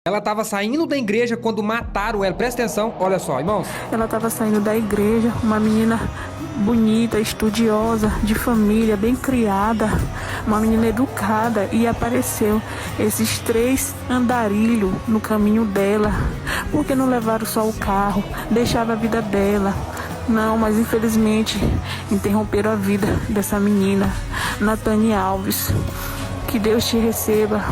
Ela estava saindo da igreja quando mataram ela. Presta atenção, olha só, irmãos. Ela estava saindo da igreja, uma menina bonita, estudiosa, de família, bem criada, uma menina educada, e apareceu esses 3 andarilhos no caminho dela. Por que não levaram só o carro? Deixava a vida dela. Não, mas infelizmente interromperam a vida dessa menina, Natane Alves. Que Deus te receba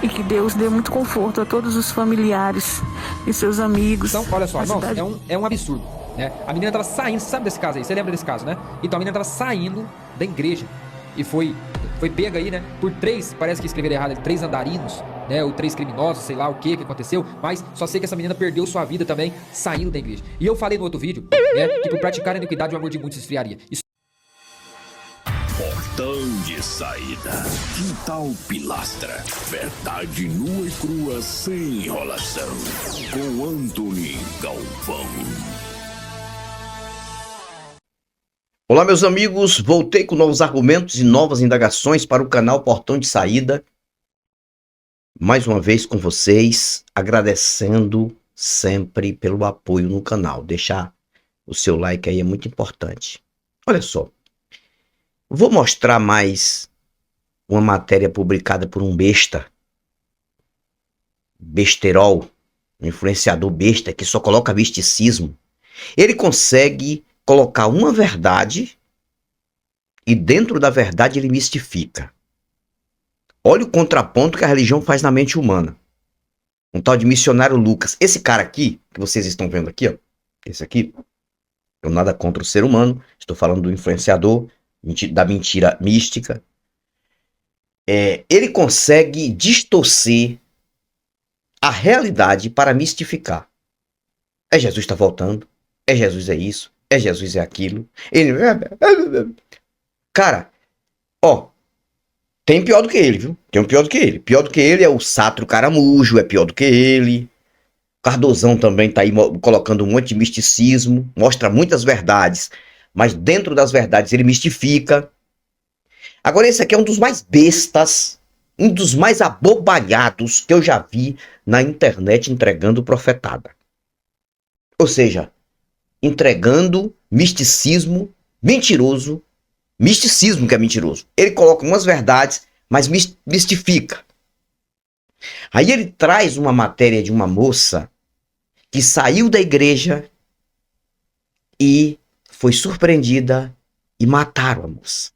e que Deus dê muito conforto a todos os familiares e seus amigos. Então, olha só, irmãos, é um absurdo, né? A menina estava saindo, você sabe desse caso aí? Você lembra desse caso, né? Então a menina estava saindo da igreja e foi pega aí, né? Por 3, parece que escreveram errado, 3 andarinos, né? Ou 3 criminosos, sei lá o que aconteceu. Mas só sei que essa menina perdeu sua vida também saindo da igreja. E eu falei no outro vídeo, né? Que por praticar a iniquidade o amor de muitos esfriaria. Portão de saída. Quintal Pilastra. Verdade nua e crua sem enrolação. Com Anthony Galvão. Olá, meus amigos. Voltei com novos argumentos e novas indagações para o canal Portão de Saída. Mais uma vez com vocês, agradecendo sempre pelo apoio no canal. Deixar o seu like aí é muito importante. Olha só. Vou mostrar mais uma matéria publicada por um besta, besterol, um influenciador besta que só coloca misticismo. Ele consegue colocar uma verdade e dentro da verdade ele mistifica. Olha o contraponto que a religião faz na mente humana. Um tal de missionário Lucas. Esse cara aqui, que vocês estão vendo aqui, ó, esse aqui, eu nada contra o ser humano, estou falando do influenciador, da mentira mística, ele consegue distorcer a realidade para mistificar. Jesus está voltando, Jesus é isso, Jesus é aquilo. Cara, ó, tem pior do que ele, viu? Tem um pior do que ele. Pior do que ele é o Sátiro Caramujo, é pior do que ele. Cardozão também tá aí colocando um monte de misticismo, mostra muitas verdades, mas dentro das verdades ele mistifica. Agora esse aqui é um dos mais bestas, um dos mais abobalhados que eu já vi na internet entregando profetada. Ou seja, entregando misticismo mentiroso, misticismo que é mentiroso. Ele coloca umas verdades, mas mistifica. Aí ele traz uma matéria de uma moça que saiu da igreja e foi surpreendida e mataram a moça.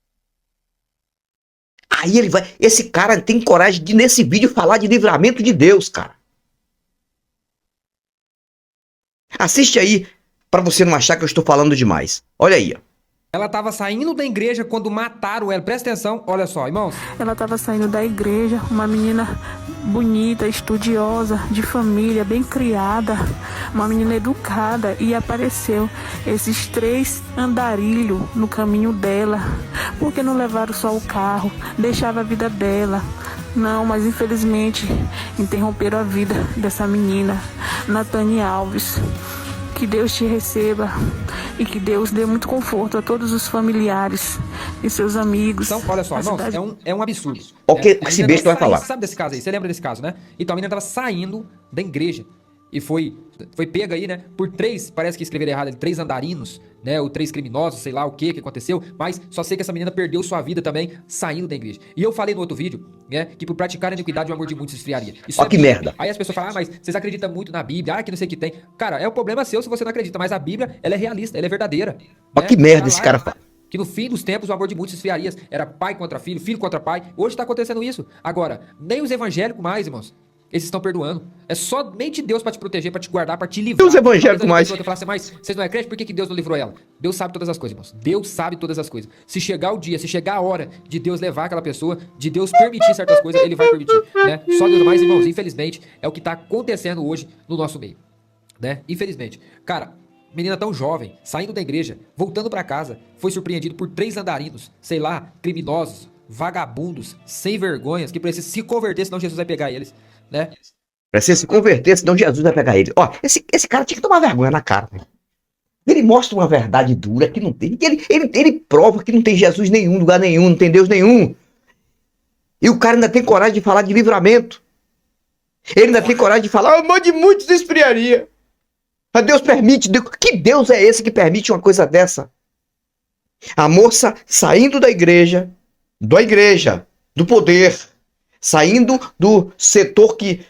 Aí ele vai... Esse cara tem coragem de, nesse vídeo, falar de livramento de Deus, cara. Assiste aí, pra você não achar que eu estou falando demais. Olha aí, ó. Ela estava saindo da igreja quando mataram ela. Presta atenção, olha só, irmãos. Ela estava saindo da igreja, uma menina bonita, estudiosa, de família, bem criada, uma menina educada, e apareceu esses 3 andarilhos no caminho dela. Por que não levaram só o carro? Deixava a vida dela. Não, mas infelizmente interromperam a vida dessa menina, Natane Alves. Que Deus te receba e que Deus dê muito conforto a todos os familiares e seus amigos. Então, olha só, irmãos, é um absurdo. O que esse besta vai falar? Você sabe desse caso aí? Você lembra desse caso, né? Então a menina estava saindo da igreja e foi pega aí, né? Por 3, parece que escreveram errado, 3 andarinos, né? Ou 3 criminosos, sei lá o que aconteceu. Mas só sei que essa menina perdeu sua vida também saindo da igreja. E eu falei no outro vídeo, né? Que por praticar a iniquidade o amor de muitos esfriaria. Isso Ó, que merda. Aí as pessoas falam, mas vocês acreditam muito na Bíblia, que não sei o que tem. Cara, é o problema seu se você não acredita, mas a Bíblia, ela é realista, ela é verdadeira. Ó, né? que merda esse cara fala. Que no fim dos tempos o amor de muitos esfriaria. Era pai contra filho, filho contra pai. Hoje tá acontecendo isso. Agora, nem os evangélicos mais, irmãos, eles estão perdoando. É somente Deus pra te proteger, pra te guardar, pra te livrar. E os evangélicos mais? Fala assim, mas vocês não é crente? Por que Deus não livrou ela? Deus sabe todas as coisas, irmãos. Deus sabe todas as coisas. Se chegar o dia, se chegar a hora de Deus levar aquela pessoa, de Deus permitir certas coisas, ele vai permitir, né? Só Deus mais, irmãos, infelizmente, é o que tá acontecendo hoje no nosso meio, né? Infelizmente. Cara, menina tão jovem, saindo da igreja, voltando pra casa, foi surpreendido por 3 andarinos, sei lá, criminosos, vagabundos, sem vergonhas, que precisam se converter, senão Jesus vai pegar eles, né? Precisa se converter, senão Jesus vai pegar ele. Ó, esse cara tinha que tomar vergonha na cara, né? Ele mostra uma verdade dura que não tem. Ele prova que não tem Jesus nenhum, lugar nenhum, não tem Deus nenhum. E o cara ainda tem coragem de falar de livramento. Ele ainda tem coragem de falar, eu mande muitos esfriaria. Mas Deus permite. Que Deus é esse que permite uma coisa dessa? A moça saindo da igreja, do poder, saindo do setor que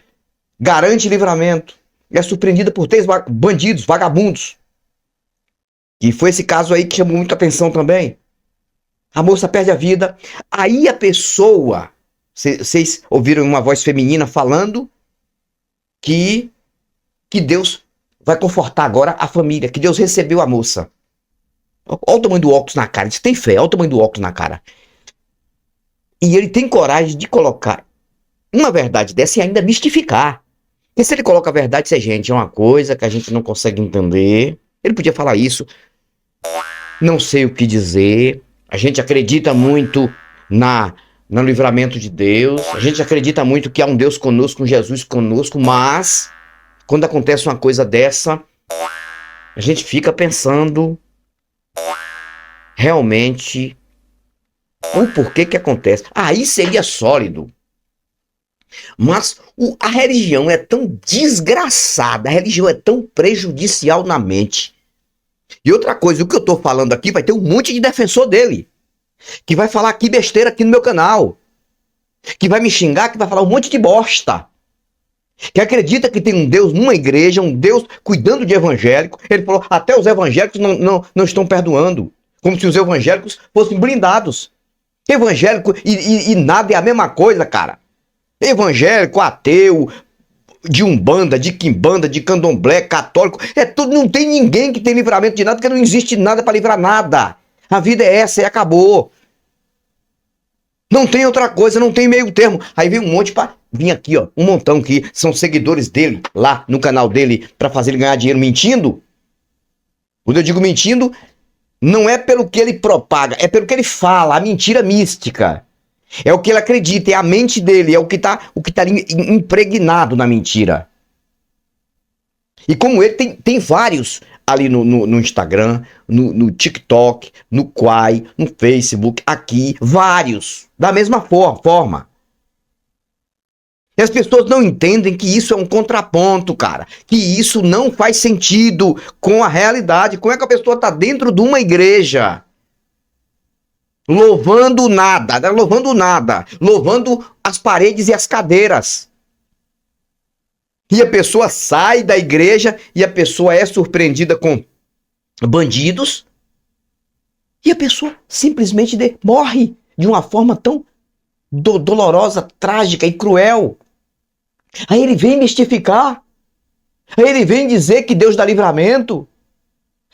garante livramento, é surpreendida por 3 bandidos, vagabundos. E foi esse caso aí que chamou muita atenção também. A moça perde a vida. Aí a pessoa, vocês ouviram uma voz feminina falando que Deus vai confortar agora a família, que Deus recebeu a moça. Olha o tamanho do óculos na cara. Você tem fé? Olha o tamanho do óculos na cara. E ele tem coragem de colocar uma verdade dessa e ainda mistificar. Porque se ele coloca a verdade, isso é uma coisa que a gente não consegue entender. Ele podia falar isso. Não sei o que dizer. A gente acredita muito no livramento de Deus. A gente acredita muito que há um Deus conosco, um Jesus conosco. Mas, quando acontece uma coisa dessa, a gente fica pensando realmente o porquê que acontece. Aí seria sólido. Mas a religião é tão desgraçada, a religião é tão prejudicial na mente. E outra coisa, o que eu tô falando aqui vai ter um monte de defensor dele, que vai falar aqui besteira aqui no meu canal, que vai me xingar, que vai falar um monte de bosta, que acredita que tem um Deus numa igreja, um Deus cuidando de evangélico. Ele falou, até os evangélicos não estão perdoando, como se os evangélicos fossem blindados. Evangélico e nada é a mesma coisa, cara. Evangélico, ateu, de umbanda, de quimbanda, de candomblé, católico, é tudo, não tem ninguém que tem livramento de nada, porque não existe nada para livrar nada. A vida é essa e acabou. Não tem outra coisa, não tem meio termo. Aí vem um monte para vir aqui, ó, um montão que são seguidores dele, lá no canal dele, para fazer ele ganhar dinheiro mentindo. Quando eu digo mentindo, não é pelo que ele propaga, é pelo que ele fala, a mentira mística. É o que ele acredita, é a mente dele, é o que tá ali impregnado na mentira. E como ele, tem vários ali no Instagram, no TikTok, no Quai, no Facebook, aqui, vários, da mesma forma. E as pessoas não entendem que isso é um contraponto, cara, que isso não faz sentido com a realidade. Como é que a pessoa tá dentro de uma igreja louvando nada, louvando as paredes e as cadeiras. E a pessoa sai da igreja e a pessoa é surpreendida com bandidos e a pessoa simplesmente morre de uma forma tão dolorosa, trágica e cruel. Aí ele vem mistificar, aí ele vem dizer que Deus dá livramento.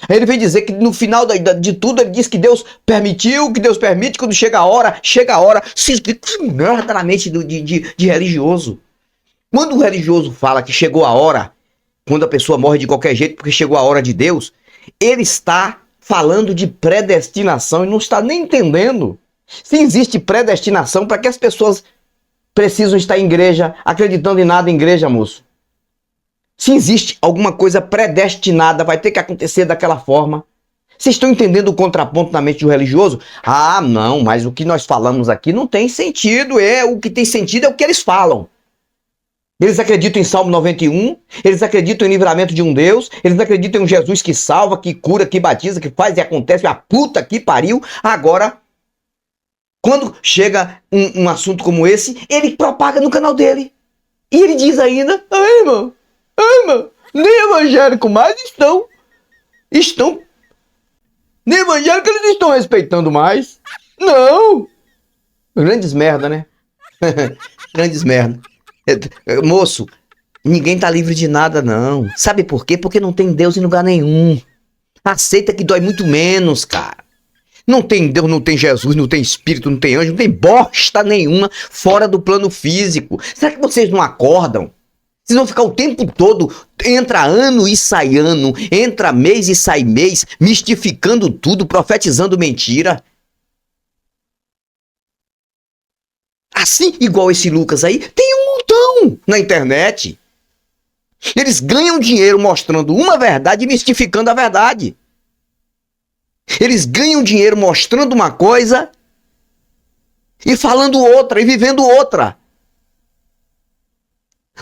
Aí ele vem dizer que no final de tudo ele diz que Deus permitiu, que Deus permite, quando chega a hora, se merda na mente de religioso. Quando o religioso fala que chegou a hora, quando a pessoa morre de qualquer jeito porque chegou a hora de Deus, ele está falando de predestinação e não está nem entendendo. Se existe predestinação, para que as pessoas precisam estar em igreja, acreditando em nada em igreja, moço? Se existe alguma coisa predestinada, vai ter que acontecer daquela forma. Vocês estão entendendo o contraponto na mente do religioso? Ah, não, mas o que nós falamos aqui não tem sentido. O que tem sentido é o que eles falam. Eles acreditam em Salmo 91, eles acreditam em livramento de um Deus, eles acreditam em um Jesus que salva, que cura, que batiza, que faz e acontece, a puta que pariu. Agora, quando chega um assunto como esse, ele propaga no canal dele. E ele diz ainda, irmão, nem evangélico mais estão. Nem evangélico eles estão respeitando mais. Não. Grandes merda, né? Grandes merda. Moço, ninguém tá livre de nada, não. Sabe por quê? Porque não tem Deus em lugar nenhum. Aceita que dói muito menos, cara. Não tem Deus, não tem Jesus, não tem Espírito, não tem anjo, não tem bosta nenhuma fora do plano físico. Será que vocês não acordam? Vocês vão ficar o tempo todo, entra ano e sai ano, entra mês e sai mês, mistificando tudo, profetizando mentira. Assim, igual esse Lucas aí, tem um montão na internet. Eles ganham dinheiro mostrando uma verdade e mistificando a verdade. Eles ganham dinheiro mostrando uma coisa e falando outra, e vivendo outra.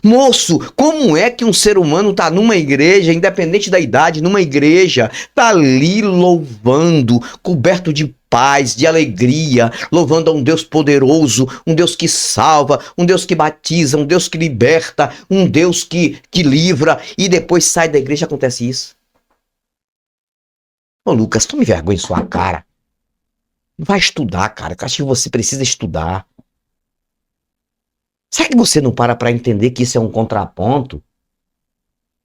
Moço, como é que um ser humano tá numa igreja, independente da idade, numa igreja, tá ali louvando, coberto de paz, de alegria, louvando a um Deus poderoso, um Deus que salva, um Deus que batiza, um Deus que liberta, um Deus que livra, e depois sai da igreja e acontece isso? Ô Lucas, tome vergonha em sua cara. Vai estudar, cara, que eu acho que você precisa estudar. Será que você não para entender que isso é um contraponto?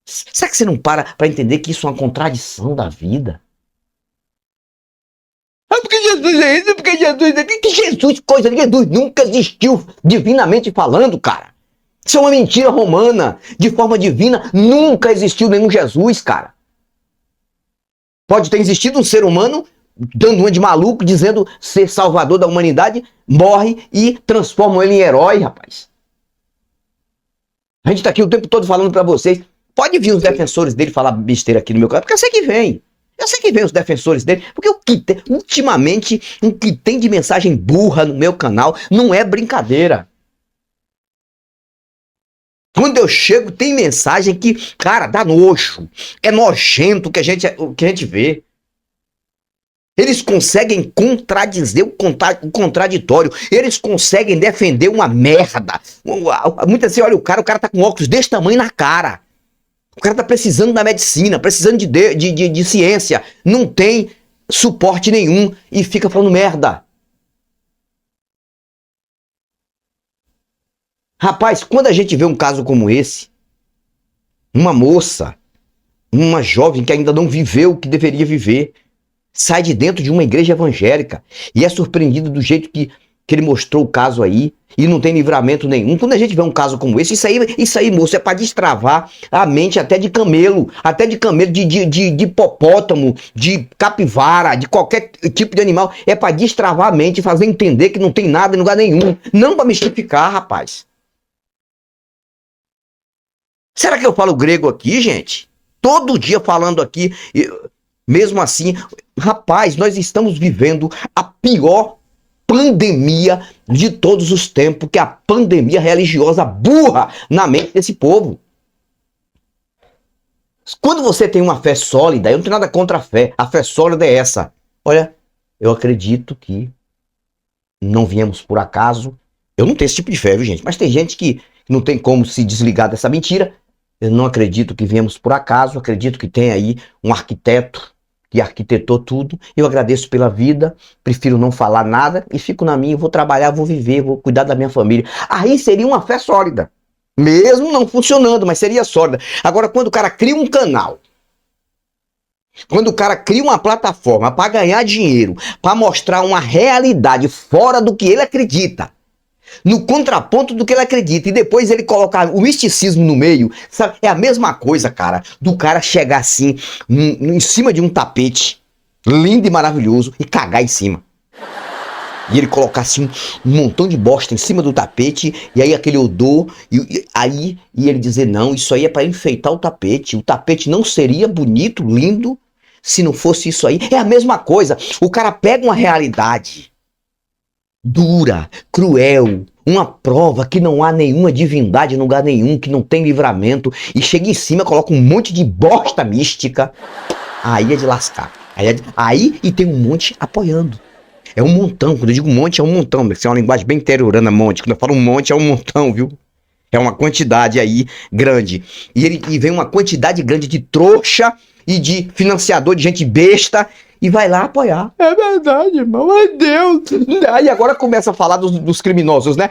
Será que você não para entender que isso é uma contradição da vida? Ah, porque Jesus é isso, porque Jesus é isso. Que Jesus, coisa de Jesus, nunca existiu divinamente falando, cara. Isso é uma mentira romana. De forma divina, nunca existiu nenhum Jesus, cara. Pode ter existido um ser humano dando uma de maluco, dizendo ser salvador da humanidade, morre e transforma ele em herói, rapaz. A gente tá aqui o tempo todo falando pra vocês. Pode vir os defensores dele falar besteira aqui no meu canal, porque eu sei que vem. Eu sei que vem os defensores dele, porque ultimamente o que tem de mensagem burra no meu canal não é brincadeira. Quando eu chego, tem mensagem que, cara, dá nojo. É nojento o que a gente vê. Eles conseguem contradizer o contraditório. Eles conseguem defender uma merda. Muitas vezes, olha, o cara tá com óculos desse tamanho na cara. O cara tá precisando da medicina, precisando de ciência. Não tem suporte nenhum e fica falando merda. Rapaz, quando a gente vê um caso como esse, uma moça, uma jovem que ainda não viveu o que deveria viver, sai de dentro de uma igreja evangélica e é surpreendido do jeito que ele mostrou o caso aí e não tem livramento nenhum. Quando a gente vê um caso como esse, isso aí, moço, é para destravar a mente até de camelo, de hipopótamo, de capivara, de qualquer tipo de animal. É para destravar a mente e fazer entender que não tem nada em lugar nenhum. Não para mistificar, rapaz. Será que eu falo grego aqui, gente? Todo dia falando aqui, mesmo assim, rapaz, nós estamos vivendo a pior pandemia de todos os tempos, que é a pandemia religiosa burra na mente desse povo. Quando você tem uma fé sólida, eu não tenho nada contra a fé sólida é essa. Olha, eu acredito que não viemos por acaso. Eu não tenho esse tipo de fé, viu, gente? Mas tem gente que não tem como se desligar dessa mentira. Eu não acredito que viemos por acaso, acredito que tem aí um arquiteto que arquitetou tudo. Eu agradeço pela vida, prefiro não falar nada e fico na minha, vou trabalhar, vou viver, vou cuidar da minha família. Aí seria uma fé sólida, mesmo não funcionando, mas seria sólida. Agora, quando o cara cria um canal, quando o cara cria uma plataforma para ganhar dinheiro, para mostrar uma realidade fora do que ele acredita, no contraponto do que ele acredita, e depois ele colocar o misticismo no meio, sabe? É a mesma coisa, cara, do cara chegar assim, em cima de um tapete lindo e maravilhoso e cagar em cima. E ele colocar assim um montão de bosta em cima do tapete, e aí aquele odor, e ele dizer, não, isso aí é para enfeitar o tapete não seria bonito, lindo, se não fosse isso aí. É a mesma coisa, o cara pega uma realidade dura, cruel, uma prova que não há nenhuma divindade em lugar nenhum, que não tem livramento, e chega em cima, coloca um monte de bosta mística, aí é de lascar. Aí e tem um monte apoiando. É um montão, quando eu digo monte, é um montão, isso é uma linguagem bem interiorana, monte. Quando eu falo um monte, é um montão, viu? É uma quantidade aí grande. E vem uma quantidade grande de trouxa e de financiador, de gente besta, e vai lá apoiar. É verdade, irmão. Deus. Aí agora começa a falar dos criminosos, né?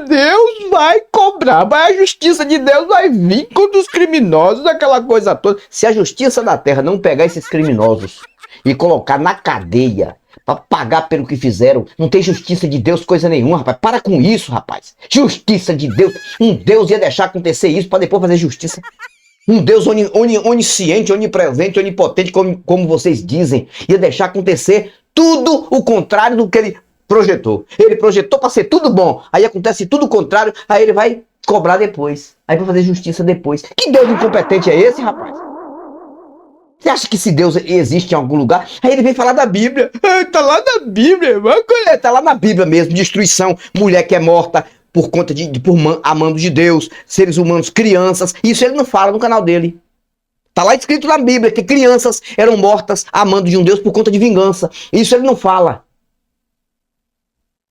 Deus vai cobrar. A justiça de Deus vai vir contra os criminosos, aquela coisa toda. Se a justiça da terra não pegar esses criminosos e colocar na cadeia pra pagar pelo que fizeram, não tem justiça de Deus coisa nenhuma, rapaz. Para com isso, rapaz. Justiça de Deus. Um Deus ia deixar acontecer isso pra depois fazer justiça. Um Deus onisciente, onipresente, onipotente, como vocês dizem, ia deixar acontecer tudo o contrário do que ele projetou. Ele projetou para ser tudo bom, aí acontece tudo o contrário, aí ele vai cobrar depois, aí vai fazer justiça depois. Que Deus incompetente é esse, rapaz? Você acha que se Deus existe em algum lugar? Aí ele vem falar da Bíblia. Tá lá na Bíblia, irmão. Tá lá na Bíblia mesmo, destruição, mulher que é morta, por conta amando de Deus, seres humanos, crianças. Isso ele não fala no canal dele. Tá lá escrito na Bíblia que crianças eram mortas amando de um Deus por conta de vingança. Isso ele não fala.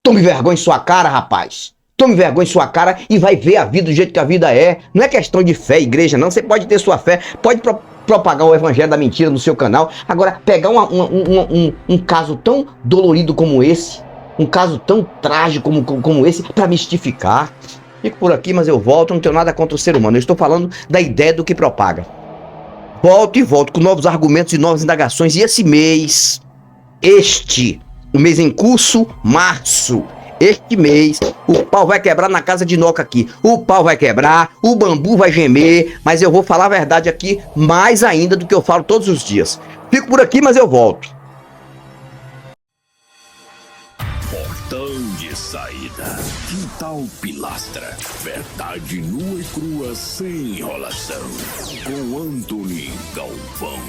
Tome vergonha em sua cara, rapaz. Tome vergonha em sua cara e vai ver a vida do jeito que a vida é. Não é questão de fé, igreja, não. Você pode ter sua fé, pode propagar o evangelho da mentira no seu canal. Agora, pegar um caso tão dolorido como esse, um caso tão trágico como esse, para mistificar. Fico por aqui, mas eu volto. Não tenho nada contra o ser humano. Eu estou falando da ideia do que propaga. Volto e volto com novos argumentos e novas indagações. E esse mês, o mês em curso, março, este mês, o pau vai quebrar na casa de Noca aqui. O pau vai quebrar, o bambu vai gemer, mas eu vou falar a verdade aqui mais ainda do que eu falo todos os dias. Fico por aqui, mas eu volto. Portão de saída. Quintal Pilastra. Verdade nua e crua sem enrolação. Com Anthony Galvão.